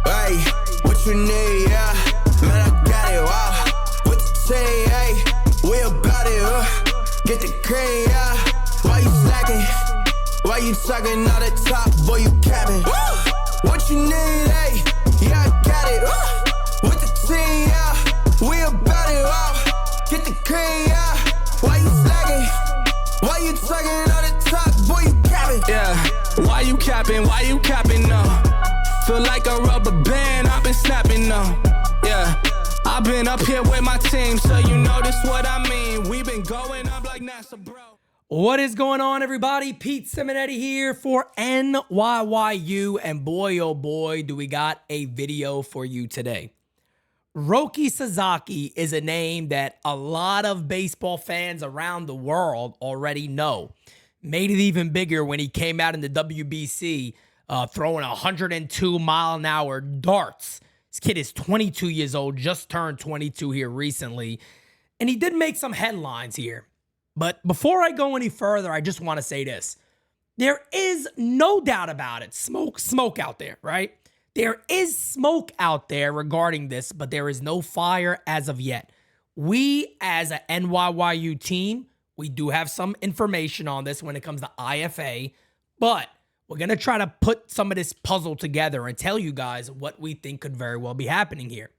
Hey, what you need, yeah? Man, I got it, wow. What you say, hey? We about it, get the cream, yeah. Why you slacking? Why you talking all the top, boy, you capping? What you need, hey? Yeah, I got it, with the team, yeah. We about it, wow. Get the cream, yeah. Why you slacking? Why you talking all the top, boy, you capping? Yeah, why you capping? Why you capping, no? Feel like a rubber band, I've been snapping, no. Yeah, I've been up here with my team, so you know this what I mean. We've been going up like NASA, bro. What is going on, everybody? Pete Simonetti here for NYYU, and boy, oh boy, do we got a video for you today. Roki Sasaki is a name that a lot of baseball fans around the world already know. Made it even bigger when he came out in the WBC, throwing 102-mile-an-hour darts. This kid is 22 years old, just turned 22 here recently, and he did make some headlines here. But before I go any further, I just want to say this. There is no doubt about it. Smoke out there, right? There is smoke out there regarding this, but there is no fire as of yet. We, as an NYYU team, we do have some information on this when it comes to IFA, but we're going to try to put some of this puzzle together and tell you guys what we think could very well be happening here.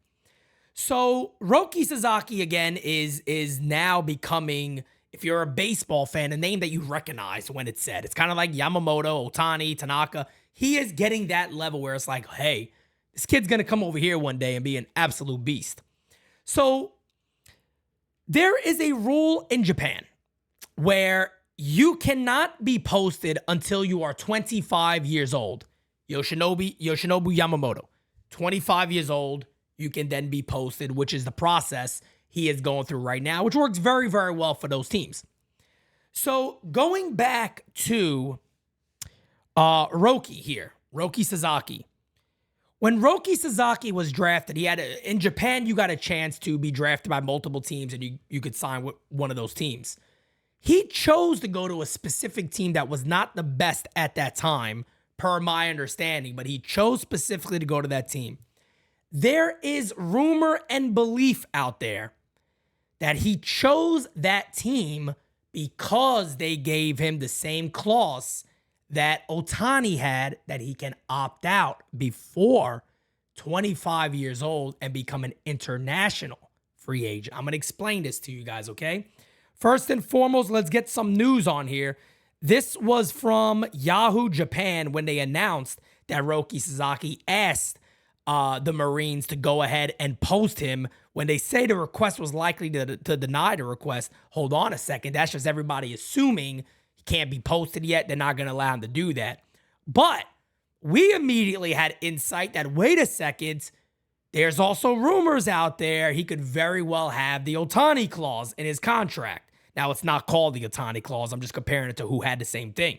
So Roki Sasaki, again, is now becoming, if you're a baseball fan, a name that you recognize when it's said. It's kind of like Yamamoto, Ohtani, Tanaka. He is getting that level where it's like, hey, this kid's going to come over here one day and be an absolute beast. So there is a rule in Japan where you cannot be posted until you are 25 years old. Yoshinobu Yamamoto, 25 years old, you can then be posted, which is the process he is going through right now, which works very, very well for those teams. So going back to Roki here, Roki Sasaki. When Roki Sasaki was drafted, in Japan, you got a chance to be drafted by multiple teams, and you could sign with one of those teams. He chose to go to a specific team that was not the best at that time, per my understanding, but he chose specifically to go to that team. There is rumor and belief out there that he chose that team because they gave him the same clause that Ohtani had, that he can opt out before 25 years old and become an international free agent. I'm going to explain this to you guys, okay? First and foremost, let's get some news on here. This was from Yahoo Japan when they announced that Roki Sasaki asked the Marines to go ahead and post him. When they say the request was likely to deny the request, hold on a second. That's just everybody assuming he can't be posted yet. They're not going to allow him to do that. But we immediately had insight that, wait a second, there's also rumors out there he could very well have the Ohtani clause in his contract. Now, it's not called the Ohtani clause. I'm just comparing it to who had the same thing.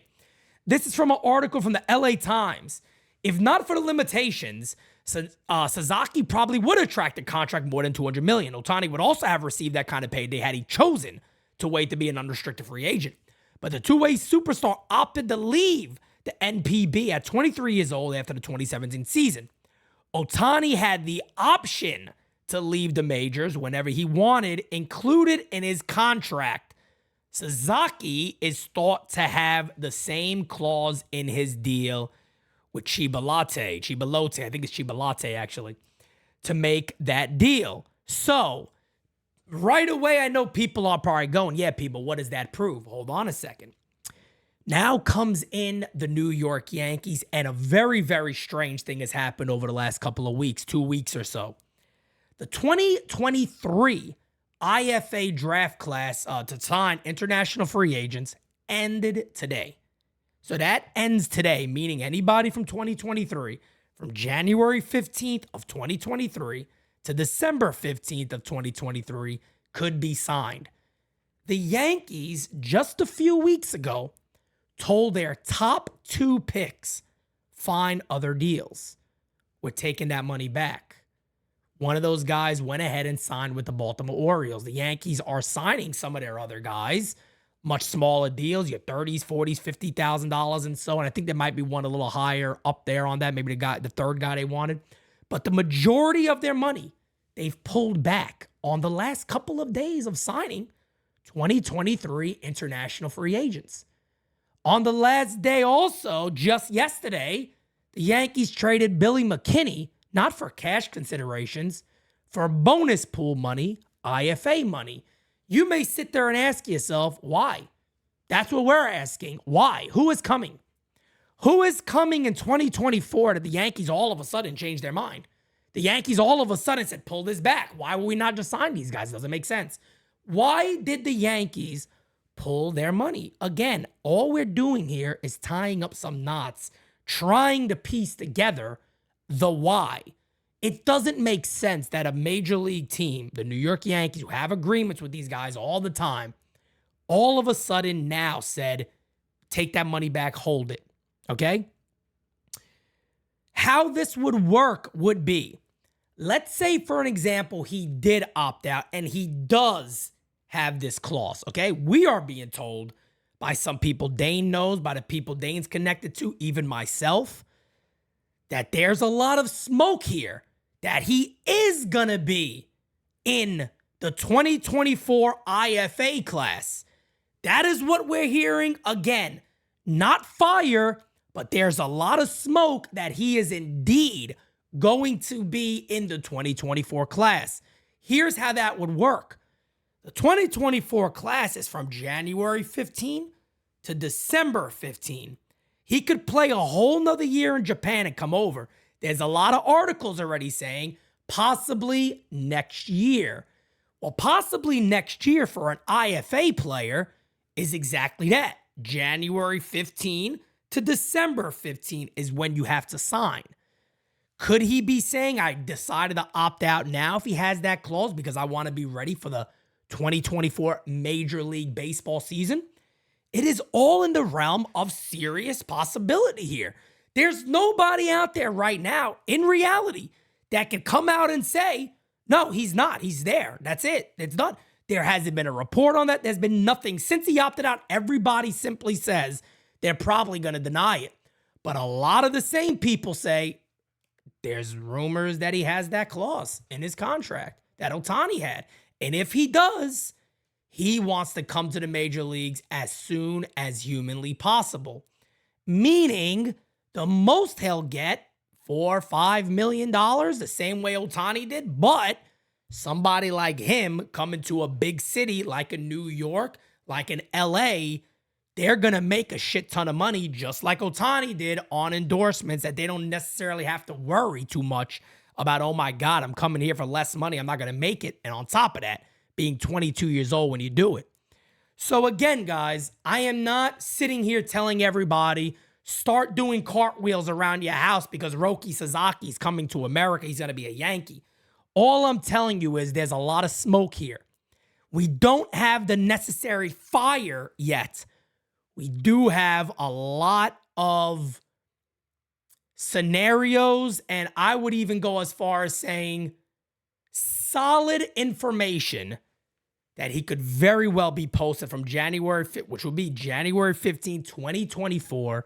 This is from an article from the LA Times. If not for the limitations, Sasaki probably would attract a contract more than $200 million. Ohtani would also have received that kind of payday had he chosen to wait to be an unrestricted free agent. But the two-way superstar opted to leave the NPB at 23 years old after the 2017 season. Ohtani had the option to leave the majors whenever he wanted, included in his contract. Sasaki is thought to have the same clause in his deal with Chiba Lotte, I think it's Chiba Lotte actually, to make that deal. So right away, I know people are probably going, yeah, people, what does that prove? Hold on a second. Now comes in the New York Yankees, and a very, very strange thing has happened over the last couple of weeks, 2 weeks or so. The 2023 IFA draft class to sign international free agents ended today. So that ends today, meaning anybody from 2023, from January 15th of 2023 to December 15th of 2023, could be signed. The Yankees, just a few weeks ago, told their top 2 picks, find other deals. We're taking that money back. One of those guys went ahead and signed with the Baltimore Orioles. The Yankees are signing some of their other guys. much smaller deals, your 30s, 40s, $50,000 and so on. I think there might be one a little higher up there on that, maybe the third guy they wanted. But the majority of their money, they've pulled back on the last couple of days of signing 2023 international free agents. On the last day also, just yesterday, the Yankees traded Billy McKinney, not for cash considerations, for bonus pool money, IFA money. You may sit there and ask yourself, why? That's what we're asking. Why? Who is coming? Who is coming in 2024 that the Yankees all of a sudden changed their mind? The Yankees all of a sudden said, pull this back. Why will we not just sign these guys? It doesn't make sense. Why did the Yankees pull their money? Again, all we're doing here is tying up some knots, trying to piece together the why. It doesn't make sense that a major league team, the New York Yankees, who have agreements with these guys all the time, all of a sudden now said, take that money back, hold it. Okay? How this would work would be, let's say, for an example, he did opt out and he does have this clause, okay? We are being told by some people Dane knows, by the people Dane's connected to, even myself, that there's a lot of smoke here that he is going to be in the 2024 IFA class. That is what we're hearing. Again, not fire, but there's a lot of smoke that he is indeed going to be in the 2024 class. Here's how that would work. The 2024 class is from January 15 to December 15. He could play a whole nother year in Japan and come over. There's a lot of articles already saying possibly next year. Well, possibly next year for an IFA player is exactly that. January 15 to December 15 is when you have to sign. Could he be saying, I decided to opt out now if he has that clause because I want to be ready for the 2024 Major League Baseball season? It is all in the realm of serious possibility here. There's nobody out there right now, in reality, that can come out and say, no, he's not. He's there. That's it. It's done. There hasn't been a report on that. There's been nothing. Since he opted out, everybody simply says they're probably going to deny it. But a lot of the same people say there's rumors that he has that clause in his contract that Ohtani had. And if he does, he wants to come to the major leagues as soon as humanly possible. Meaning the most he'll get, $4 or $5 million, the same way Ohtani did. But somebody like him coming to a big city like a New York, like an LA, they're going to make a shit ton of money just like Ohtani did on endorsements that they don't necessarily have to worry too much about, oh my God, I'm coming here for less money. I'm not going to make it. And on top of that, being 22 years old when you do it. So again, guys, I am not sitting here telling everybody, start doing cartwheels around your house because Roki Sasaki is coming to America. He's going to be a Yankee. All I'm telling you is there's a lot of smoke here. We don't have the necessary fire yet. We do have a lot of scenarios, and I would even go as far as saying solid information that he could very well be posted from January 5th, which will be January 15, 2024,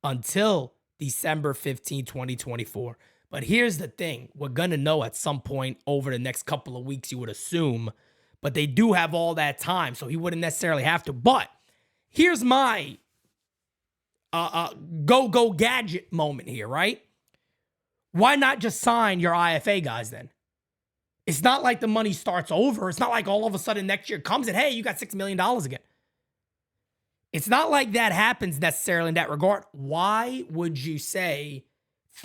until December 15, 2024. But here's the thing. We're going to know at some point over the next couple of weeks, you would assume. But they do have all that time, so he wouldn't necessarily have to. But here's my go gadget moment here, right? Why not just sign your IFA guys then? It's not like the money starts over. It's not like all of a sudden next year comes and, hey, you got $6 million again. It's not like that happens necessarily in that regard. Why would you say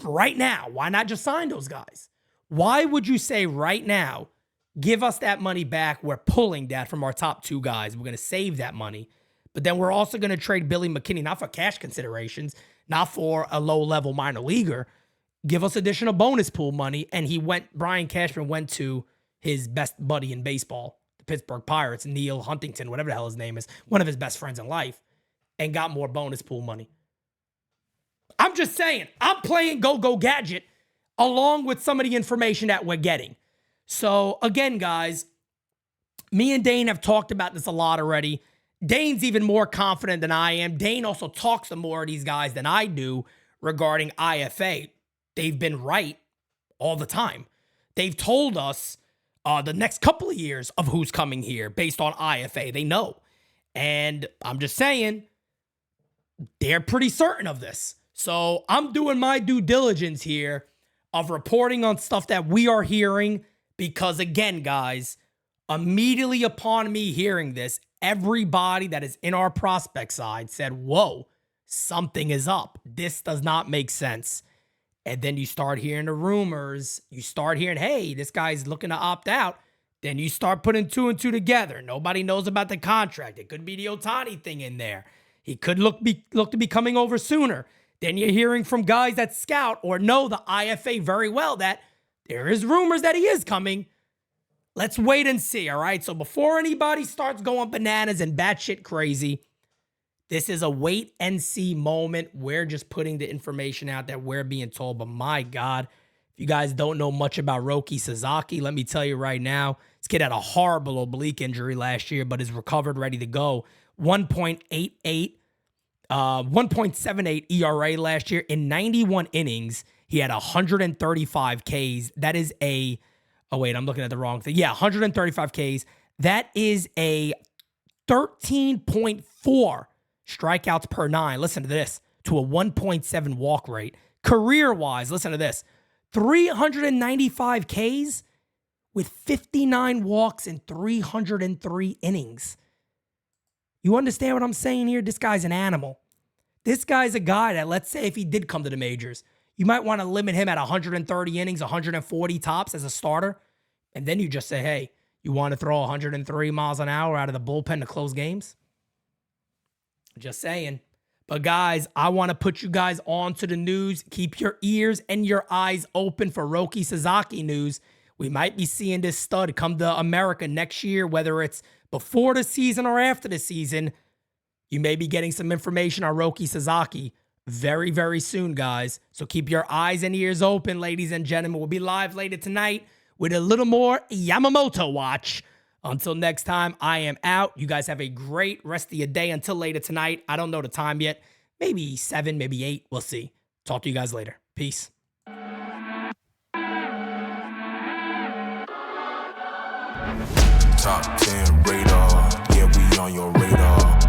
right now, why not just sign those guys? Why would you say right now, give us that money back? We're pulling that from our top two guys. We're going to save that money. But then we're also going to trade Billy McKinney, not for cash considerations, not for a low-level minor leaguer. Give us additional bonus pool money. And Brian Cashman went to his best buddy in baseball, the Pittsburgh Pirates, Neil Huntington, whatever the hell his name is, one of his best friends in life, and got more bonus pool money. I'm just saying, I'm playing go gadget along with some of the information that we're getting. So again, guys, me and Dane have talked about this a lot already. Dane's even more confident than I am. Dane also talks to more of these guys than I do regarding IFA. They've been right all the time. They've told us the next couple of years of who's coming here based on IFA. They know. And I'm just saying, they're pretty certain of this. So I'm doing my due diligence here of reporting on stuff that we are hearing because, again, guys, immediately upon me hearing this, everybody that is in our prospect side said, whoa, something is up. This does not make sense. And then you start hearing the rumors. You start hearing, hey, this guy's looking to opt out. Then you start putting two and two together. Nobody knows about the contract. It could be the Ohtani thing in there. He could look to be coming over sooner. Then you're hearing from guys that scout or know the IFA very well that there is rumors that he is coming. Let's wait and see, all right? So before anybody starts going bananas and batshit crazy, this is a wait and see moment. We're just putting the information out that we're being told. But my God, if you guys don't know much about Roki Sasaki, let me tell you right now, this kid had a horrible oblique injury last year, but is recovered, ready to go. 1.78 ERA last year. In 91 innings, he had 135 Ks. That is a... Oh, wait, I'm looking at the wrong thing. Yeah, 135 Ks. That is a 13.4 strikeouts per 9. Listen to this. To a 1.7 walk rate. Career-wise, listen to this. 395 Ks with 59 walks in 303 innings. You understand what I'm saying here? This guy's an animal. This guy's a guy that, let's say if he did come to the majors, you might want to limit him at 130 innings, 140 tops as a starter. And then you just say, hey, you want to throw 103 miles an hour out of the bullpen to close games? Just saying. But guys, I want to put you guys on to the news. Keep your ears and your eyes open for Roki Sasaki news. We might be seeing this stud come to America next year, whether it's before the season or after the season. You may be getting some information on Roki Sasaki very, very soon, guys. So keep your eyes and ears open, ladies and gentlemen. We'll be live later tonight with a little more Yamamoto watch. Until next time, I am out. You guys have a great rest of your day until later tonight. I don't know the time yet. Maybe 7, maybe 8. We'll see. Talk to you guys later. Peace. Top 10 radar. Yeah, we on your radar.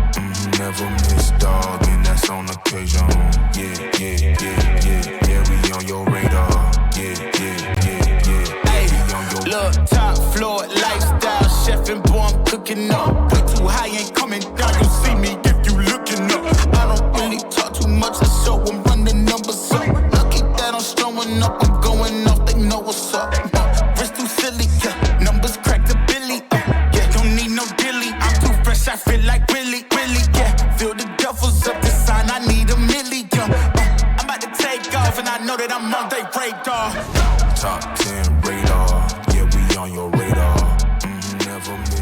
Never miss, dog, and that's on occasion. Yeah, we on your radar. Yeah. Hey, look, top floor, lifestyle, chef and boy, I'm cooking up. Way too high, ain't coming down. You see me if you looking up. I don't really talk too much, I show them run the numbers up. Lucky that I'm strolling up, I'm going off, they know what's up. Wrist too silly, yeah, numbers crack the billy. Yeah, don't need no dilly, I'm too fresh, I feel like really, yeah. Feel the duffels up the sign, I need a million. I'm about to take off, and I know that I'm on they radar. Top 10 radar, yeah, we on your radar. Never miss.